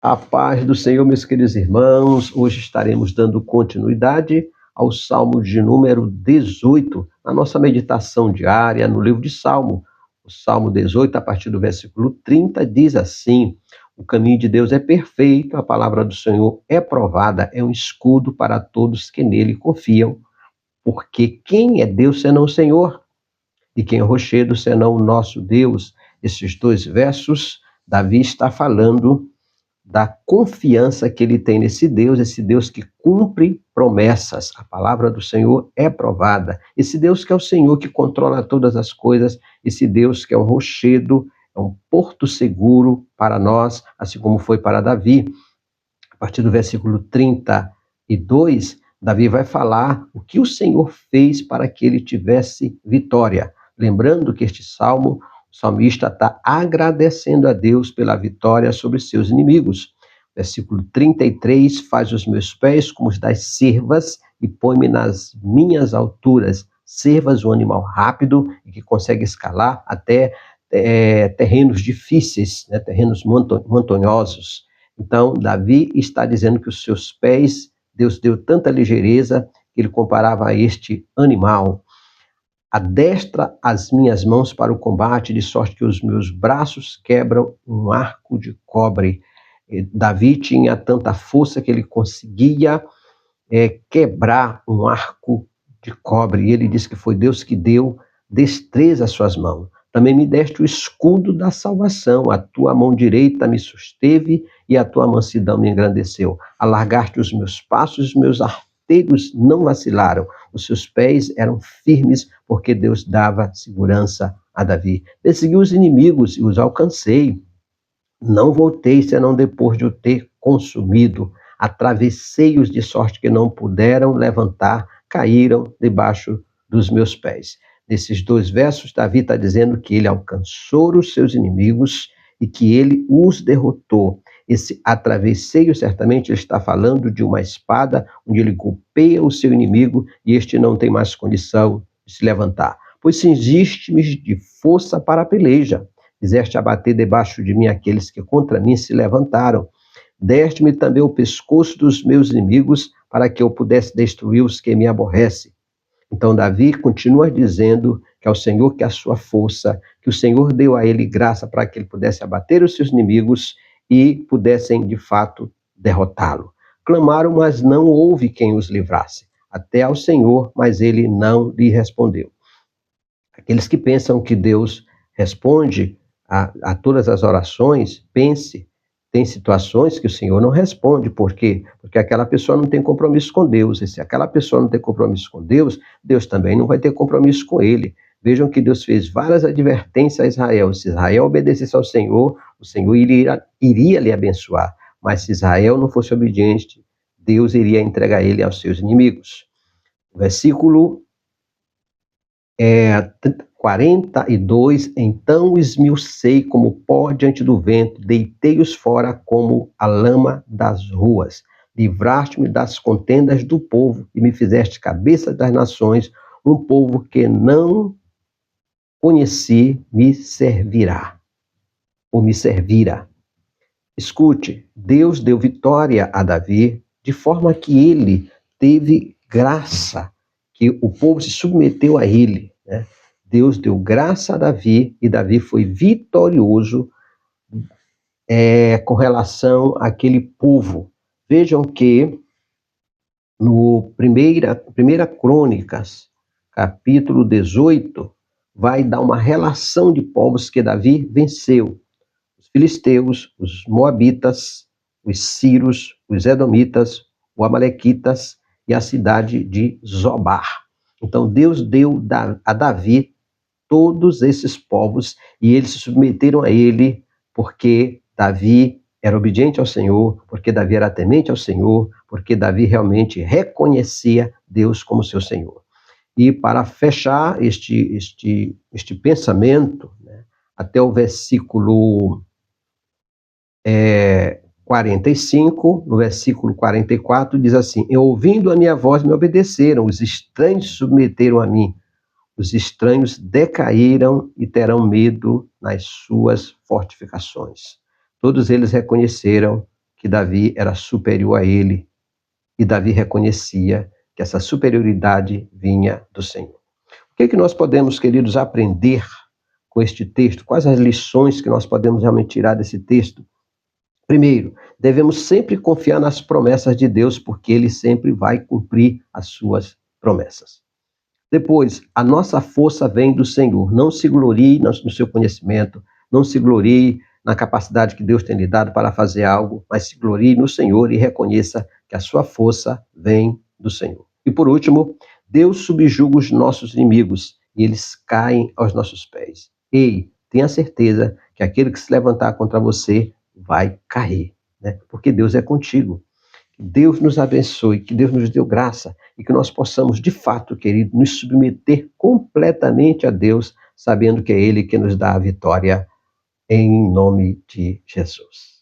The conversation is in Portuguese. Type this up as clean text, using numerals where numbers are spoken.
A paz do Senhor, meus queridos irmãos. Hoje estaremos dando continuidade ao Salmo de número 18, na nossa meditação diária no livro de Salmo. O Salmo 18, a partir do versículo 30, diz assim: o caminho de Deus é perfeito, a palavra do Senhor é provada, é um escudo para todos que nele confiam. Porque quem é Deus senão o Senhor? E quem é rochedo senão o nosso Deus? Esses dois versos, Davi está falando da confiança que ele tem nesse Deus, esse Deus que cumpre promessas. A palavra do Senhor é provada. Esse Deus que é o Senhor que controla todas as coisas, esse Deus que é um rochedo, é um porto seguro para nós, assim como foi para Davi. A partir do versículo 32, Davi vai falar o que o Senhor fez para que ele tivesse vitória. Lembrando que este salmo, o salmista está agradecendo a Deus pela vitória sobre seus inimigos. Versículo 33, faz os meus pés como os das cervas e põe-me nas minhas alturas. Cervas, um animal rápido e que consegue escalar até terrenos difíceis, né, terrenos montanhosos. Então, Davi está dizendo que os seus pés, Deus deu tanta ligeireza que ele comparava a este animal. Adestra as minhas mãos para o combate, de sorte que os meus braços quebram um arco de cobre. Davi tinha tanta força que ele conseguia quebrar um arco de cobre. E ele disse que foi Deus que deu destreza às suas mãos. Também me deste o escudo da salvação, a tua mão direita me susteve e a tua mansidão me engrandeceu. Alargaste os meus passos, os meus arteiros não vacilaram. Os seus pés eram firmes, porque Deus dava segurança a Davi. Persegui os inimigos e os alcancei. Não voltei, senão depois de o ter consumido. Atravessei-os de sorte que não puderam levantar, caíram debaixo dos meus pés. Nesses dois versos, Davi está dizendo que ele alcançou os seus inimigos e que ele os derrotou. Esse atravesseio, certamente, ele está falando de uma espada onde ele golpeia o seu inimigo e este não tem mais condição de se levantar. Pois cingiste-me de força para a peleja, fizeste abater debaixo de mim aqueles que contra mim se levantaram. Deste-me também o pescoço dos meus inimigos para que eu pudesse destruir os que me aborrecem. Então Davi continua dizendo que é o Senhor que é a sua força, que o Senhor deu a ele graça para que ele pudesse abater os seus inimigos e pudessem de fato derrotá-lo. Clamaram, mas não houve quem os livrasse. Até ao Senhor, mas ele não lhe respondeu. Aqueles que pensam que Deus responde a todas as orações, pense. Tem situações que o Senhor não responde. Por quê? Porque aquela pessoa não tem compromisso com Deus. E se aquela pessoa não tem compromisso com Deus, Deus também não vai ter compromisso com ele. Vejam que Deus fez várias advertências a Israel. Se Israel obedecesse ao Senhor, o Senhor iria lhe abençoar. Mas se Israel não fosse obediente, Deus iria entregar ele aos seus inimigos. O versículo 42, então esmiucei como pó diante do vento, deitei-os fora como a lama das ruas. Livraste-me das contendas do povo e me fizeste cabeça das nações, um povo que não conheci me servirá, ou me servira. Escute, Deus deu vitória a Davi, de forma que ele teve graça, que o povo se submeteu a ele, né? Deus deu graça a Davi e Davi foi vitorioso com relação àquele povo. Vejam que no primeira Crônicas, capítulo 18, vai dar uma relação de povos que Davi venceu. Os filisteus, os moabitas, os sírios, os edomitas, os amalequitas e a cidade de Zobar. Então Deus deu a Davi todos esses povos e eles se submeteram a ele porque Davi era obediente ao Senhor, porque Davi era temente ao Senhor, porque Davi realmente reconhecia Deus como seu Senhor. E para fechar este pensamento, né, até o versículo 45, no versículo 44, diz assim: "E ouvindo a minha voz me obedeceram, os estranhos se submeteram a mim. Os estranhos decaíram e terão medo nas suas fortificações." Todos eles reconheceram que Davi era superior a ele, e Davi reconhecia que essa superioridade vinha do Senhor. O que é que nós podemos, queridos, aprender com este texto? Quais as lições que nós podemos realmente tirar desse texto? Primeiro, devemos sempre confiar nas promessas de Deus, porque Ele sempre vai cumprir as suas promessas. Depois, a nossa força vem do Senhor. Não se glorie no seu conhecimento, não se glorie na capacidade que Deus tem lhe dado para fazer algo, mas se glorie no Senhor e reconheça que a sua força vem do Senhor. E por último, Deus subjuga os nossos inimigos e eles caem aos nossos pés. Ei, tenha certeza que aquele que se levantar contra você vai cair, né? Porque Deus é contigo. Que Deus nos abençoe, que Deus nos dê graça e que nós possamos, de fato, querido, nos submeter completamente a Deus, sabendo que é Ele que nos dá a vitória, em nome de Jesus.